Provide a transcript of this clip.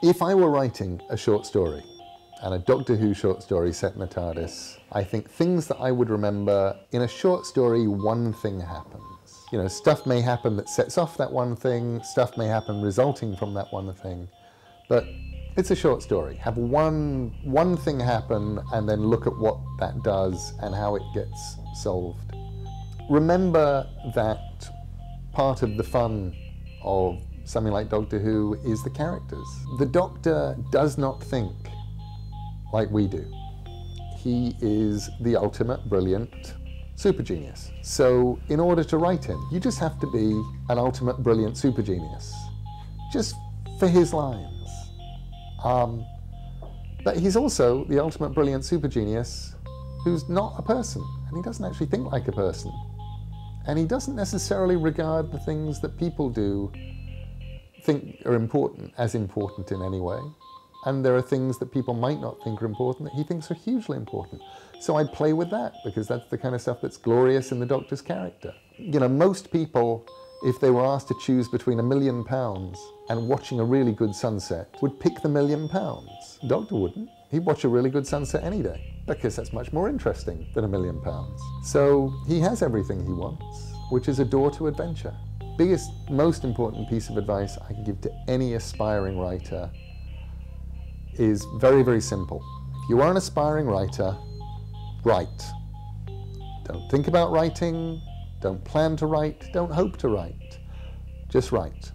If I were writing a short story, and a Doctor Who short story set in the TARDIS, I think things that I would remember, in a short story, one thing happens. You know, stuff may happen that sets off that one thing, stuff may happen resulting from that one thing, but it's a short story. Have one thing happen and then look at what that does and how it gets solved. Remember that part of the fun of something like Doctor Who is the characters. The Doctor does not think like we do. He is the ultimate brilliant super genius. So in order to write him, you just have to be an ultimate brilliant super genius, just for his lines. But he's also the ultimate brilliant super genius who's not a person, and he doesn't actually think like a person. And he doesn't necessarily regard the things that people do think are important as important in any way. And there are things that people might not think are important that he thinks are hugely important. So I'd play with that, because that's the kind of stuff that's glorious in the Doctor's character. You know, most people, if they were asked to choose between £1 million and watching a really good sunset, would pick the £1 million. The Doctor wouldn't. He'd watch a really good sunset any day, because that's much more interesting than £1 million. So he has everything he wants, which is a door to adventure. Biggest, most important piece of advice I can give to any aspiring writer is very, very simple. If you are an aspiring writer, write. Don't think about writing, don't plan to write, don't hope to write. Just write.